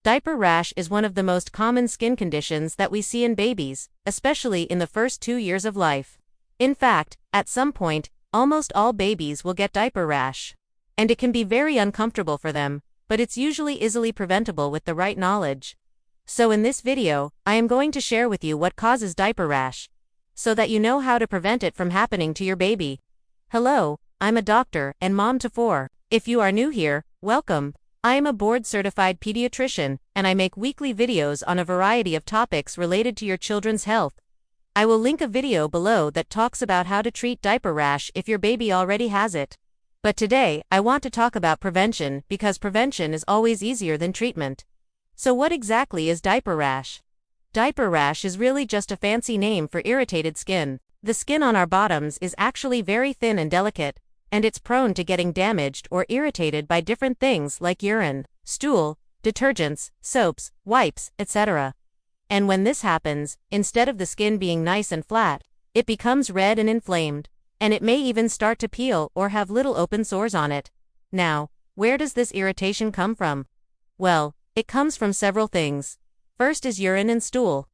Diaper rash is one of the most common skin conditions that we see in babies, especially in the first 2 years of life. In fact, at some point, almost all babies will get diaper rash. And it can be very uncomfortable for them, but it's usually easily preventable with the right knowledge. So in this video, I am going to share with you what causes diaper rash, so that you know how to prevent it from happening to your baby. Hello, I'm a doctor and mom to 4. If you are new here, welcome. I am a board-certified pediatrician, and I make weekly videos on a variety of topics related to your children's health. I will link a video below that talks about how to treat diaper rash if your baby already has it. But today, I want to talk about prevention because prevention is always easier than treatment. So what exactly is diaper rash? Diaper rash is really just a fancy name for irritated skin. The skin on our bottoms is actually very thin and delicate, and it's prone to getting damaged or irritated by different things like urine, stool, detergents, soaps, wipes, etc. And when this happens, instead of the skin being nice and flat, it becomes red and inflamed, and it may even start to peel or have little open sores on it. Now, where does this irritation come from? Well, it comes from several things. First is urine and stool.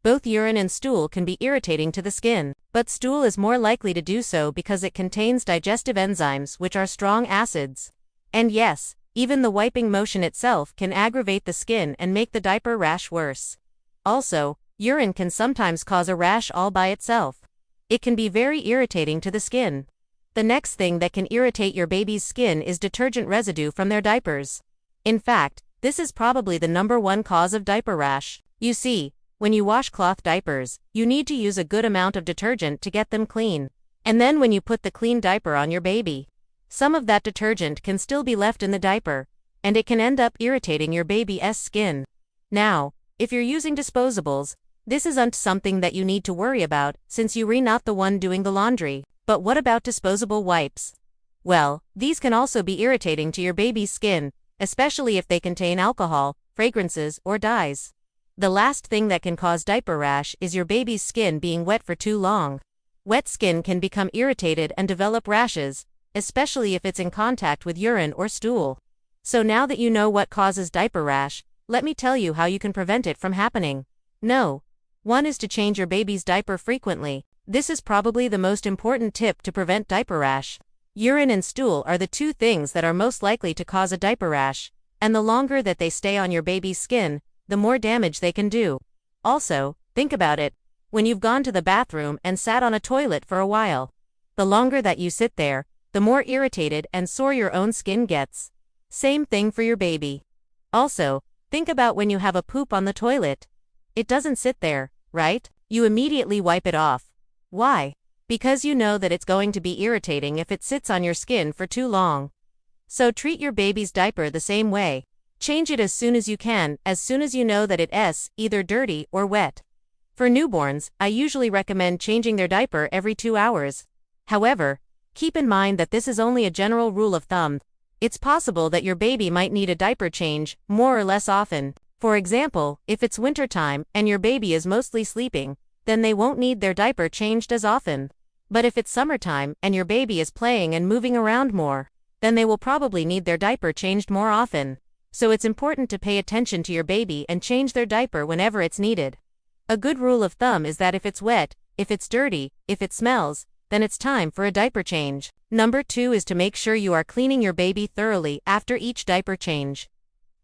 Both urine and stool can be irritating to the skin, but stool is more likely to do so because it contains digestive enzymes which are strong acids. And yes, even the wiping motion itself can aggravate the skin and make the diaper rash worse. Also, urine can sometimes cause a rash all by itself. It can be very irritating to the skin. The next thing that can irritate your baby's skin is detergent residue from their diapers. In fact, this is probably the #1 cause of diaper rash. You see, when you wash cloth diapers, you need to use a good amount of detergent to get them clean. And then when you put the clean diaper on your baby, some of that detergent can still be left in the diaper, and it can end up irritating your baby's skin. Now, if you're using disposables, this isn't something that you need to worry about since you're not the one doing the laundry. But what about disposable wipes? Well, these can also be irritating to your baby's skin, especially if they contain alcohol, fragrances, or dyes. The last thing that can cause diaper rash is your baby's skin being wet for too long. Wet skin can become irritated and develop rashes, especially if it's in contact with urine or stool. So now that you know what causes diaper rash, let me tell you how you can prevent it from happening. No. One is to change your baby's diaper frequently. This is probably the most important tip to prevent diaper rash. Urine and stool are the two things that are most likely to cause a diaper rash, and the longer that they stay on your baby's skin, the more damage they can do. Also, think about it. When you've gone to the bathroom and sat on a toilet for a while, the longer that you sit there, the more irritated and sore your own skin gets. Same thing for your baby. Also, think about when you have a poop on the toilet. It doesn't sit there, right? You immediately wipe it off. Why? Because you know that it's going to be irritating if it sits on your skin for too long. So treat your baby's diaper the same way. Change it as soon as you can, as soon as you know that it's either dirty or wet. For newborns, I usually recommend changing their diaper every 2 hours. However, keep in mind that this is only a general rule of thumb. It's possible that your baby might need a diaper change more or less often. For example, if it's wintertime and your baby is mostly sleeping, then they won't need their diaper changed as often. But if it's summertime and your baby is playing and moving around more, then they will probably need their diaper changed more often. So it's important to pay attention to your baby and change their diaper whenever it's needed. A good rule of thumb is that if it's wet, if it's dirty, if it smells, then it's time for a diaper change. #2 is to make sure you are cleaning your baby thoroughly after each diaper change.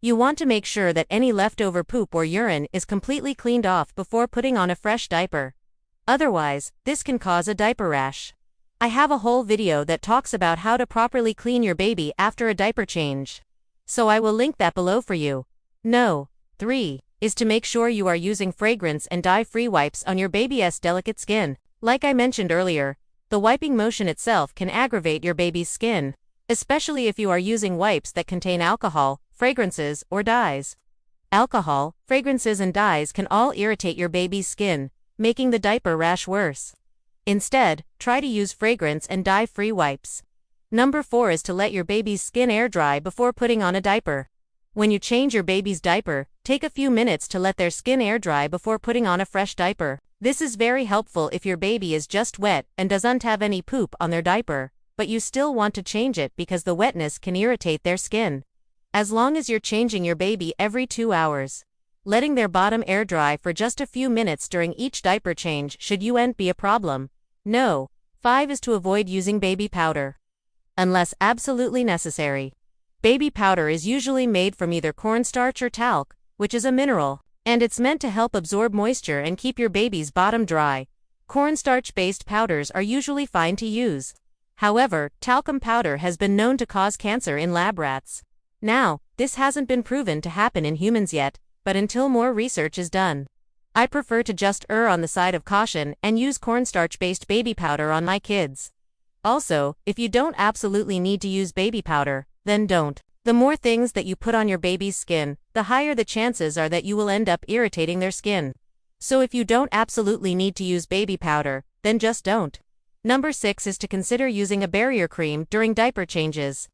You want to make sure that any leftover poop or urine is completely cleaned off before putting on a fresh diaper. Otherwise, this can cause a diaper rash. I have a whole video that talks about how to properly clean your baby after a diaper change. So I will link that below for you. 3 is to make sure you are using fragrance and dye-free wipes on your baby's delicate skin. Like I mentioned earlier, the wiping motion itself can aggravate your baby's skin, especially if you are using wipes that contain alcohol, fragrances, or dyes. Alcohol, fragrances, and dyes can all irritate your baby's skin, making the diaper rash worse. Instead, try to use fragrance and dye-free wipes. #4 is to let your baby's skin air dry before putting on a diaper. When you change your baby's diaper, take a few minutes to let their skin air dry before putting on a fresh diaper. This is very helpful if your baby is just wet and doesn't have any poop on their diaper, but you still want to change it because the wetness can irritate their skin. as long as you're changing your baby every 2 hours. Letting their bottom air dry for just a few minutes during each diaper change shouldn't be a problem. No. 5 is to avoid using baby powder. Unless absolutely necessary. Baby powder is usually made from either cornstarch or talc, which is a mineral, and it's meant to help absorb moisture and keep your baby's bottom dry. Cornstarch-based powders are usually fine to use. However, talcum powder has been known to cause cancer in lab rats. Now, this hasn't been proven to happen in humans yet, but until more research is done, I prefer to just err on the side of caution and use cornstarch-based baby powder on my kids. Also, if you don't absolutely need to use baby powder, then don't. The more things that you put on your baby's skin, the higher the chances are that you will end up irritating their skin. So if you don't absolutely need to use baby powder, then just don't. Number 6 is to consider using a barrier cream during diaper changes.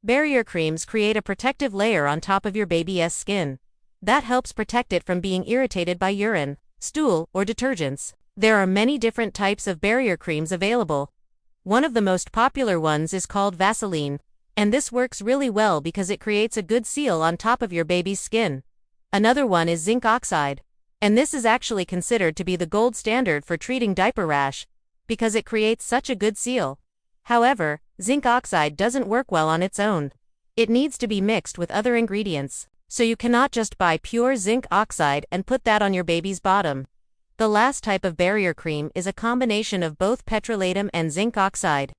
Barrier creams create a protective layer on top of your baby's skin. That helps protect it from being irritated by urine, stool, or detergents. There are many different types of barrier creams available. One of the most popular ones is called Vaseline, and this works really well because it creates a good seal on top of your baby's skin. Another one is zinc oxide, and this is actually considered to be the gold standard for treating diaper rash, because it creates such a good seal. However, zinc oxide doesn't work well on its own. It needs to be mixed with other ingredients, so you cannot just buy pure zinc oxide and put that on your baby's bottom. The last type of barrier cream is a combination of both petrolatum and zinc oxide.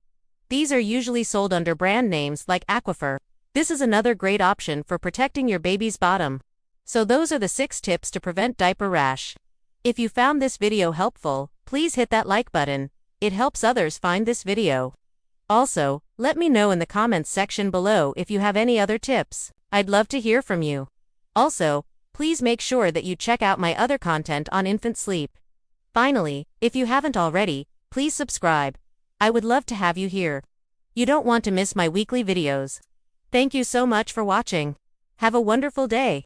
These are usually sold under brand names like Aquifer. This is another great option for protecting your baby's bottom. So those are the 6 tips to prevent diaper rash. If you found this video helpful, please hit that like button. It helps others find this video. Also, let me know in the comments section below if you have any other tips. I'd love to hear from you. Also, please make sure that you check out my other content on infant sleep. Finally, if you haven't already, please subscribe. I would love to have you here. You don't want to miss my weekly videos. Thank you so much for watching. Have a wonderful day.